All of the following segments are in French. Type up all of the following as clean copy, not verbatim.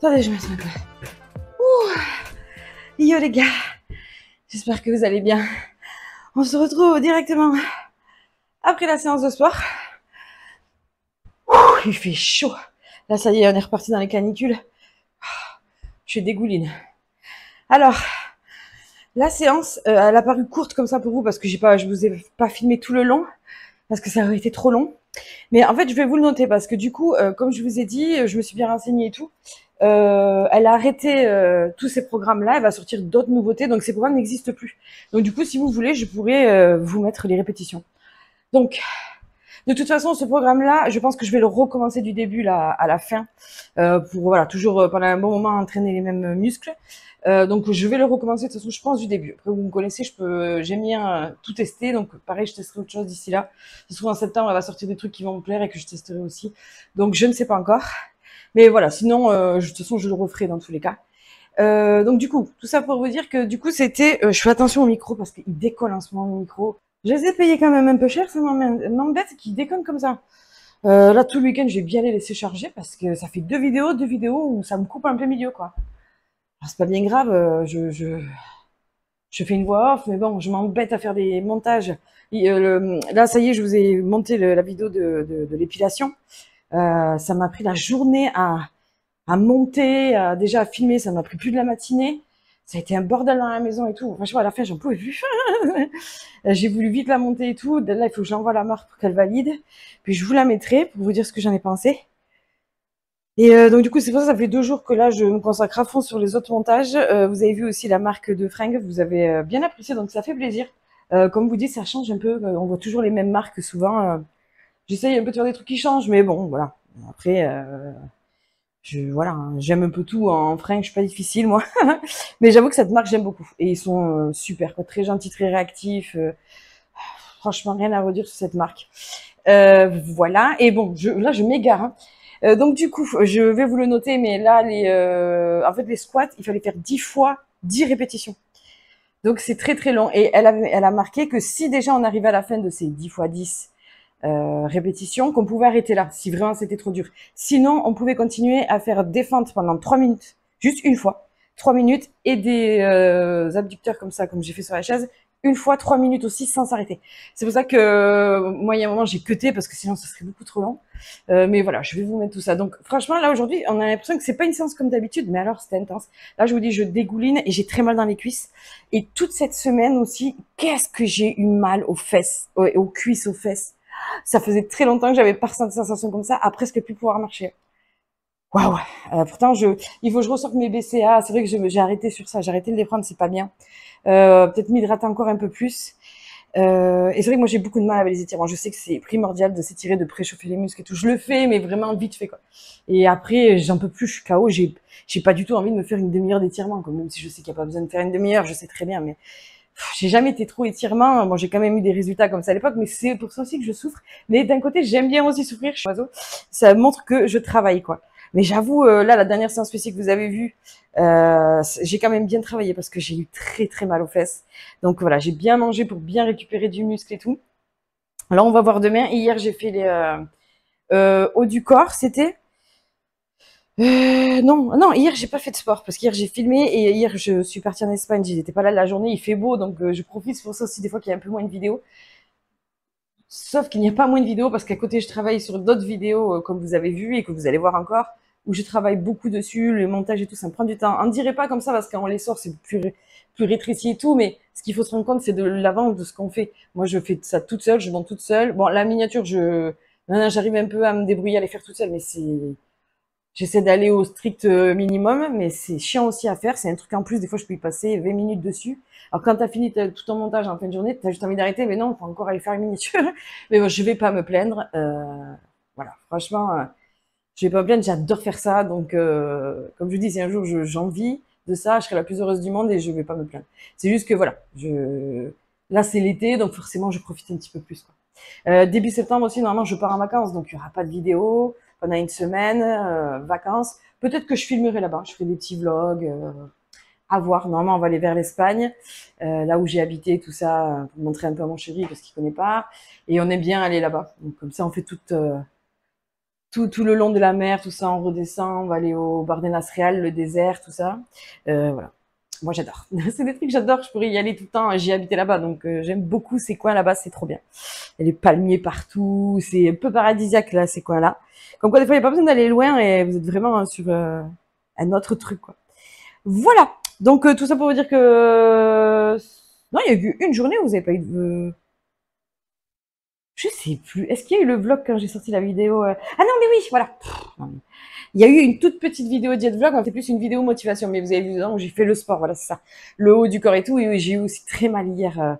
Attendez, je me sens un peu. Ouh. Yo les gars, j'espère que vous allez bien. On se retrouve directement après la séance de sport. Ouh, il fait chaud. Là, ça y est, on est reparti dans les canicules. Je dégouline. Alors, la séance, elle a paru courte comme ça pour vous parce que je vous ai pas filmé tout le long parce que ça aurait été trop long. Mais en fait, je vais vous le noter parce que du coup, comme je vous ai dit, je me suis bien renseignée et tout. Elle a arrêté tous ces programmes-là. Elle va sortir d'autres nouveautés, donc ces programmes n'existent plus. Donc du coup, si vous voulez, je pourrais vous mettre les répétitions. Donc, de toute façon, ce programme-là, je pense que je vais le recommencer du début là, à la fin, pour voilà, toujours pendant un bon moment entraîner les mêmes muscles. Donc je vais le recommencer de toute façon, je pense du début. Après, vous me connaissez, j'aime bien tout tester. Donc pareil, je testerai autre chose d'ici là. C'est souvent en septembre, elle va sortir des trucs qui vont me plaire et que je testerai aussi. Donc je ne sais pas encore. Mais voilà, sinon, de toute façon, je le referai dans tous les cas. Donc du coup, tout ça pour vous dire que du coup, c'était... je fais attention au micro parce qu'il décolle en ce moment, le micro. Je les ai payés quand même un peu cher, ça m'embête qu'ils déconnent comme ça. Là, tout le week-end, je vais bien les laisser charger parce que ça fait deux vidéos où ça me coupe en plein milieu, quoi. C'est pas bien grave, je fais une voix off, mais bon, je m'embête à faire des montages. Là, ça y est, je vous ai monté la vidéo de l'épilation. Ça m'a pris la journée à monter, déjà à filmer, ça m'a pris plus de la matinée. Ça a été un bordel dans la maison et tout. Franchement, à la fin, j'en pouvais plus. J'ai voulu vite la monter et tout. Là, il faut que j'envoie la marque pour qu'elle valide. Puis je vous la mettrai pour vous dire ce que j'en ai pensé. Et donc du coup, c'est pour ça fait 2 jours que là, je me consacre à fond sur les autres montages. Vous avez vu aussi la marque de fringues, vous avez bien apprécié, donc ça fait plaisir. Comme vous dites, ça change un peu. On voit toujours les mêmes marques souvent. J'essaye un peu de faire des trucs qui changent, mais bon, voilà. Après, voilà, hein, j'aime un peu tout en fringues, je suis pas difficile moi. Mais j'avoue que cette marque, j'aime beaucoup. Et ils sont super, quoi, très gentils, très réactifs. Franchement, rien à redire sur cette marque. Voilà. Et bon, là, je m'égare. Hein. Donc du coup, je vais vous le noter, mais là, en fait, les squats, il fallait faire 10 fois 10 répétitions. Donc c'est très très long. Et elle a marqué que si déjà on arrivait à la fin de ces 10 fois 10 répétitions, qu'on pouvait arrêter là, si vraiment c'était trop dur. Sinon, on pouvait continuer à faire des fentes pendant 3 minutes, juste une fois, 3 minutes, et des abducteurs comme ça, comme j'ai fait sur la chaise, une fois 3 minutes aussi sans s'arrêter. C'est pour ça que moi, il y a un moment, j'ai cuté parce que sinon, ça serait beaucoup trop long. Mais voilà, je vais vous mettre tout ça. Donc, franchement, là, aujourd'hui, on a l'impression que c'est pas une séance comme d'habitude, mais alors, c'était intense. Là, je vous dis, je dégouline et j'ai très mal dans les cuisses. Et toute cette semaine aussi, qu'est-ce que j'ai eu mal aux fesses, aux cuisses, aux fesses. Ça faisait très longtemps que j'avais pas ressenti de sensation comme ça, à presque plus pouvoir marcher. Waouh. Pourtant, il faut que je ressorte mes BCA. C'est vrai que j'ai arrêté sur ça. J'ai arrêté de les prendre, c'est pas bien. Peut-être m'hydrater encore un peu plus. Et c'est vrai que moi j'ai beaucoup de mal avec les étirements. Je sais que c'est primordial de s'étirer, de préchauffer les muscles et tout. Je le fais, mais vraiment vite fait quoi. Et après j'en peux plus, je suis KO. J'ai pas du tout envie de me faire une demi-heure d'étirement, même si je sais qu'il n'y a pas besoin de faire une demi-heure, je sais très bien, mais j'ai jamais été trop étirement. Bon, j'ai quand même eu des résultats comme ça à l'époque, mais c'est pour ça aussi que je souffre. Mais d'un côté, j'aime bien aussi souffrir. Je suis oiseau. Ça montre que je travaille, quoi. Mais j'avoue, là, la dernière séance physique que vous avez vue, j'ai quand même bien travaillé parce que j'ai eu très très mal aux fesses. Donc voilà, j'ai bien mangé pour bien récupérer du muscle et tout. Là, on va voir demain. Hier, j'ai fait les haut du corps, c'était. Non, hier j'ai pas fait de sport parce qu'hier j'ai filmé et hier je suis partie en Espagne. J'étais pas là la journée, il fait beau donc je profite. C'est pour ça aussi des fois qu'il y a un peu moins de vidéos. Sauf qu'il n'y a pas moins de vidéos parce qu'à côté je travaille sur d'autres vidéos comme vous avez vu et que vous allez voir encore où je travaille beaucoup dessus, le montage et tout, ça me prend du temps. On ne dirait pas comme ça parce qu'on les sort c'est plus rétréci et tout, mais ce qu'il faut se rendre compte c'est de l'avance de ce qu'on fait. Moi je fais ça toute seule, je monte toute seule. Bon la miniature j'arrive un peu à me débrouiller à les faire toute seule, mais j'essaie d'aller au strict minimum, mais c'est chiant aussi à faire. C'est un truc en plus, des fois je peux y passer 20 minutes dessus. Alors quand t'as fini tout ton montage en fin de journée, t'as juste envie d'arrêter, mais non, faut encore aller faire une miniature. Mais bon, je vais pas me plaindre. Voilà, franchement, je vais pas me plaindre, j'adore faire ça. Donc, comme je vous dis, si un jour j'en vis de ça, je serai la plus heureuse du monde et je vais pas me plaindre. C'est juste que voilà, là c'est l'été, donc forcément je profite un petit peu plus, quoi. Début septembre aussi, normalement, je pars en vacances, donc il y aura pas de vidéo pendant une semaine, vacances. Peut-être que je filmerai là-bas, je ferai des petits vlogs, à voir. Normalement, on va aller vers l'Espagne, là où j'ai habité, tout ça, pour montrer un peu à mon chéri parce qu'il connaît pas. Et on aime bien aller là-bas. Donc comme ça, on fait tout le long de la mer, tout ça, on redescend, on va aller au Bardenas Real, le désert, tout ça. Voilà. Moi, j'adore. C'est des trucs que j'adore, je pourrais y aller tout le temps. J'ai habité là-bas, donc j'aime beaucoup ces coins là-bas, c'est trop bien. Il y a les palmiers partout, c'est un peu paradisiaque là, ces coins-là. Comme quoi, des fois, il n'y a pas besoin d'aller loin et vous êtes vraiment sur un autre truc, quoi. Voilà. Donc, tout ça pour vous dire que... Non, il y a eu une journée où vous n'avez pas eu de... Je sais plus. Est-ce qu'il y a eu le vlog quand j'ai sorti la vidéo Ah non, mais oui, voilà. Non, mais... Il y a eu une toute petite vidéo diète vlog, on fait plus une vidéo motivation, mais vous avez vu dedans où j'ai fait le sport, voilà, c'est ça. Le haut du corps et tout, et j'ai eu aussi très mal hier,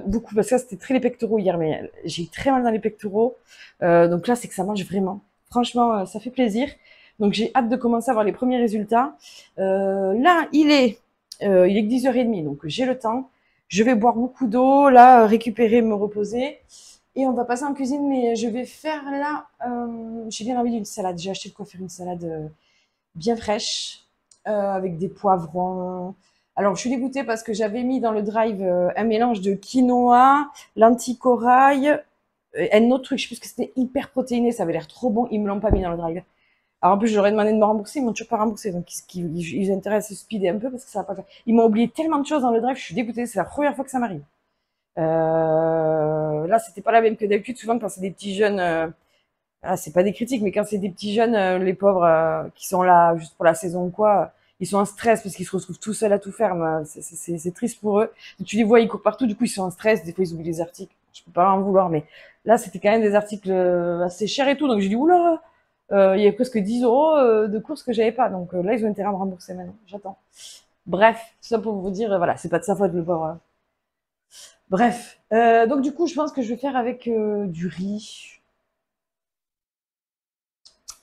beaucoup, parce que ça c'était très les pectoraux hier, mais j'ai eu très mal dans les pectoraux, donc là c'est que ça marche vraiment. Franchement, ça fait plaisir. Donc j'ai hâte de commencer à voir les premiers résultats. Là, il est que 10h30, donc j'ai le temps. Je vais boire beaucoup d'eau, là, récupérer, me reposer. Et on va passer en cuisine, mais je vais faire là, j'ai bien envie d'une salade. J'ai acheté de quoi faire une salade bien fraîche, avec des poivrons. Alors, je suis dégoûtée parce que j'avais mis dans le drive un mélange de quinoa, lentilles corail, un autre truc, je sais plus que c'était hyper protéiné, ça avait l'air trop bon, ils me l'ont pas mis dans le drive. Alors en plus, je leur ai demandé de me rembourser, ils m'ont toujours pas remboursé, donc ils intéressent à se speeder un peu parce que ça va pas faire. Ils m'ont oublié tellement de choses dans le drive, je suis dégoûtée, c'est la première fois que ça m'arrive. Là, c'était pas la même que d'habitude. Souvent, quand c'est des petits jeunes, c'est pas des critiques, mais quand c'est des petits jeunes, les pauvres qui sont là juste pour la saison ou quoi, ils sont en stress parce qu'ils se retrouvent tout seuls à tout faire. C'est triste pour eux. Tu les vois, ils courent partout, du coup, ils sont en stress. Des fois, ils oublient les articles. Je peux pas en vouloir, mais là, c'était quand même des articles assez chers et tout. Donc, j'ai dit, oula, il y a presque 10 euros de courses que j'avais pas. Donc là, ils ont intérêt à me rembourser maintenant. J'attends. Bref, tout ça pour vous dire, voilà, c'est pas de sa faute, le pauvre. Bref, donc du coup, je pense que je vais faire avec du riz.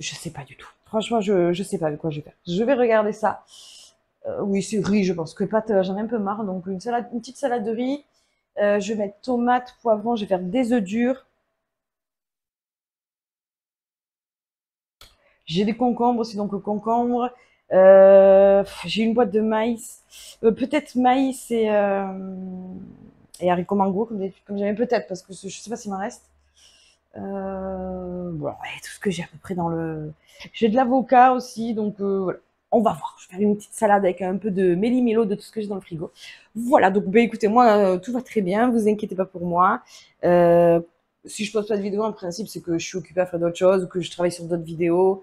Je sais pas du tout. Franchement, je sais pas avec quoi je vais faire. Je vais regarder ça. Oui, c'est riz, je pense que pâtes, j'en ai un peu marre. Donc une salade, une petite salade de riz. Je vais mettre tomates, poivrons. Je vais faire des œufs durs. J'ai des concombres aussi, donc concombre. J'ai une boîte de maïs. Peut-être maïs et haricots mango, comme j'avais peut-être, parce que je sais pas s'il m'en reste. Voilà, et tout ce que j'ai à peu près dans le... J'ai de l'avocat aussi, donc voilà. On va voir. Je vais faire une petite salade avec un peu de méli-mélo de tout ce que j'ai dans le frigo. Voilà, donc bah, écoutez, moi, tout va très bien. Vous inquiétez pas pour moi. Si je poste pas de vidéo, en principe, c'est que je suis occupée à faire d'autres choses, ou que je travaille sur d'autres vidéos,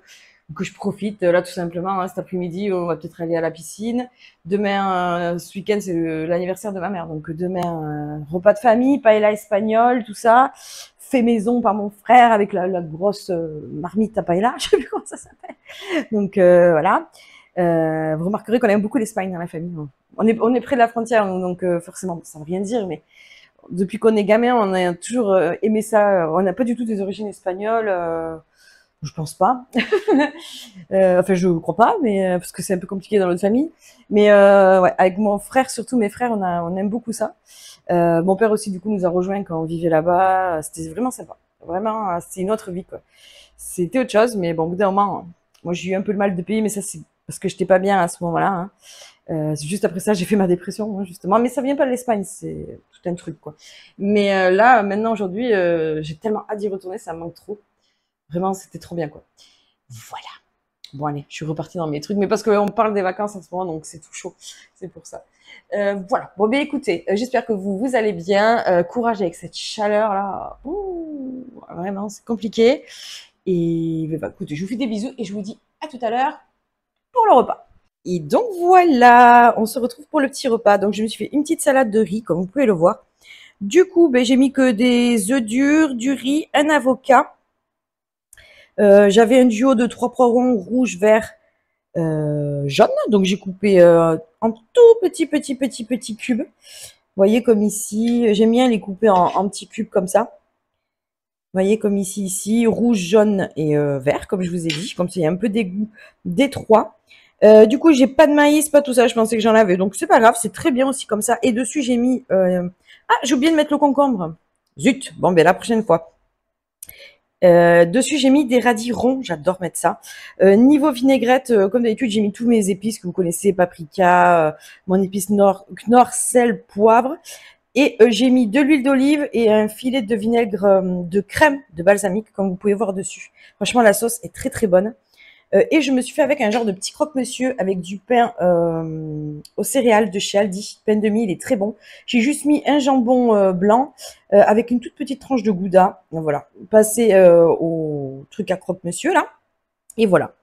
ou que je profite. Là, tout simplement, hein, cet après-midi, on va peut-être aller à la piscine. Demain, ce week-end, c'est l'anniversaire de ma mère. Donc demain, repas de famille, paella espagnole, tout ça fait maison par mon frère avec la grosse marmite à paella, je sais plus comment ça s'appelle. Donc voilà. Vous remarquerez qu'on aime beaucoup l'Espagne dans la famille. On est près de la frontière, donc forcément, ça ne veut rien dire, mais depuis qu'on est gamin, on a toujours aimé ça. On n'a pas du tout des origines espagnoles. Je pense pas. Enfin, je crois pas, mais parce que c'est un peu compliqué dans notre famille. Mais ouais, avec mon frère, surtout mes frères, on aime beaucoup ça. Mon père aussi, du coup, nous a rejoints quand on vivait là-bas. C'était vraiment sympa. Vraiment, c'était une autre vie, quoi. C'était autre chose, mais bon, au bout d'un moment, moi, j'ai eu un peu le mal de payer, mais ça, c'est parce que j'étais pas bien à ce moment-là. Hein. Juste après ça, j'ai fait ma dépression, hein, justement. Mais ça vient pas de l'Espagne, c'est tout un truc, quoi. Mais là, maintenant, aujourd'hui, j'ai tellement hâte d'y retourner, ça me manque trop. Vraiment, c'était trop bien, quoi. Voilà. Bon, allez, je suis repartie dans mes trucs, mais parce qu'on parle des vacances en ce moment, donc c'est tout chaud. C'est pour ça. Voilà. Bon, ben écoutez, j'espère que vous allez bien. Courage avec cette chaleur-là. Ouh, vraiment, c'est compliqué. Et ben, écoutez, je vous fais des bisous et je vous dis à tout à l'heure pour le repas. Et donc voilà, on se retrouve pour le petit repas. Donc je me suis fait une petite salade de riz, comme vous pouvez le voir. Du coup, ben, j'ai mis que des œufs durs, du riz, un avocat. J'avais un duo de 3 poivrons rouge, vert, jaune. Donc j'ai coupé en tout petit cubes. Vous voyez comme ici, j'aime bien les couper en petits cubes comme ça. Vous voyez comme ici, rouge, jaune et vert, comme je vous ai dit. Comme ça, il y a un peu des goûts des trois. Du coup, j'ai pas de maïs, pas tout ça. Je pensais que j'en avais. Donc c'est pas grave, c'est très bien aussi comme ça. Et dessus, j'ai mis... Ah, j'ai oublié de mettre le concombre. Zut, bon, ben la prochaine fois. Dessus, j'ai mis des radis ronds. J'adore mettre ça. Niveau vinaigrette, comme d'habitude, j'ai mis tous mes épices que vous connaissez. Paprika, mon épice nord, sel, poivre. Et j'ai mis de l'huile d'olive et un filet de vinaigre de crème de balsamique, comme vous pouvez voir dessus. Franchement, la sauce est très très bonne. Et je me suis fait avec un genre de petit croque-monsieur avec du pain aux céréales de chez Aldi. Pain de mie, il est très bon. J'ai juste mis un jambon blanc avec une toute petite tranche de gouda. Voilà, passé au truc à croque-monsieur là. Et voilà.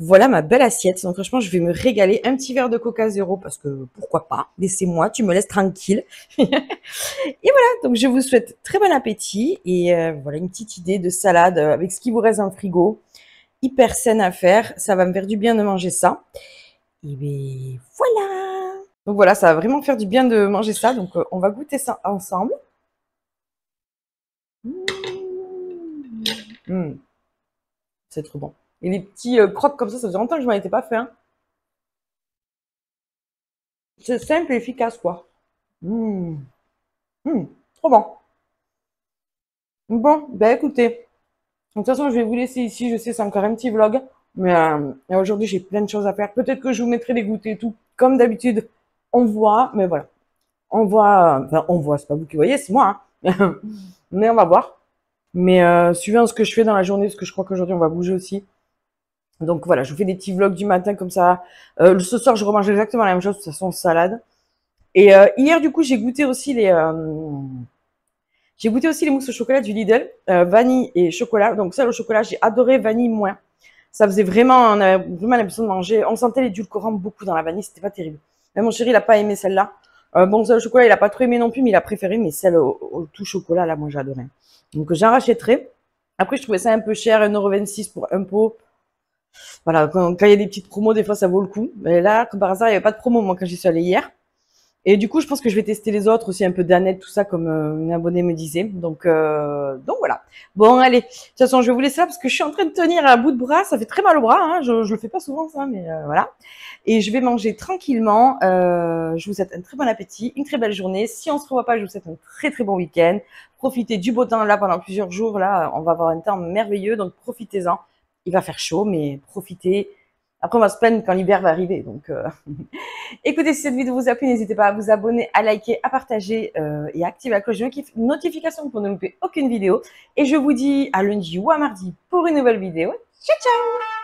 Voilà ma belle assiette. Donc franchement, je vais me régaler. Un petit verre de Coca Zéro parce que pourquoi pas. Laissez-moi, tu me laisses tranquille. Et voilà, donc je vous souhaite très bon appétit. Et voilà, une petite idée de salade avec ce qui vous reste dans le frigo. Hyper saine à faire. Ça va me faire du bien de manger ça. Et bien voilà. Donc voilà, ça va vraiment faire du bien de manger ça. Donc on va goûter ça ensemble. Mmh. C'est trop bon. Et les petits crocs comme ça faisait longtemps que je m'en étais pas fait. Hein. C'est simple et efficace, quoi. Mmh. Mmh. Trop bon. Bon, ben écoutez, de toute façon, je vais vous laisser ici. Je sais, c'est encore un petit vlog. Mais aujourd'hui, j'ai plein de choses à faire. Peut-être que je vous mettrai les goûters et tout. Comme d'habitude, on voit. Mais voilà. Enfin, on voit, c'est pas vous qui voyez, c'est moi. Hein. Mais on va voir. Mais suivant ce que je fais dans la journée, parce que je crois qu'aujourd'hui, on va bouger aussi. Donc voilà, je vous fais des petits vlogs du matin comme ça. Ce soir, je remange exactement la même chose, de toute façon, salade. Et hier, du coup, j'ai goûté aussi les mousses au chocolat du Lidl, vanille et chocolat. Donc ça, le chocolat, j'ai adoré, vanille moins. Ça faisait vraiment, on avait vraiment l'impression de manger. On sentait l'édulcorant beaucoup dans la vanille, c'était pas terrible. Mais mon chéri, il a pas aimé celle-là. Bon, celle au chocolat, il a pas trop aimé non plus, mais il a préféré. Mais celle au tout chocolat, là, moi, j'ai adoré. Donc j'en rachèterai. Après, je trouvais ça un peu cher, 1,26 € pour un pot. Voilà, quand il y a des petites promos, des fois, ça vaut le coup. Mais là, comme par hasard, il n'y avait pas de promo, moi, quand j'y suis allée hier. Et du coup, je pense que je vais tester les autres aussi, un peu d'Annette, tout ça, comme une abonnée me disait. Donc voilà. Bon, allez. De toute façon, je vais vous laisser là parce que je suis en train de tenir à bout de bras. Ça fait très mal au bras. Hein. Je le fais pas souvent, ça, mais voilà. Et je vais manger tranquillement. Je vous souhaite un très bon appétit, une très belle journée. Si on se revoit pas, je vous souhaite un très très bon week-end. Profitez du beau temps là pendant plusieurs jours. Là, on va avoir un temps merveilleux, donc profitez-en. Il va faire chaud, mais profitez. Après, on va se plaindre quand l'hiver va arriver. Donc, écoutez, si cette vidéo vous a plu, n'hésitez pas à vous abonner, à liker, à partager et à activer la cloche de notification pour ne louper aucune vidéo. Et je vous dis à lundi ou à mardi pour une nouvelle vidéo. Ciao, ciao!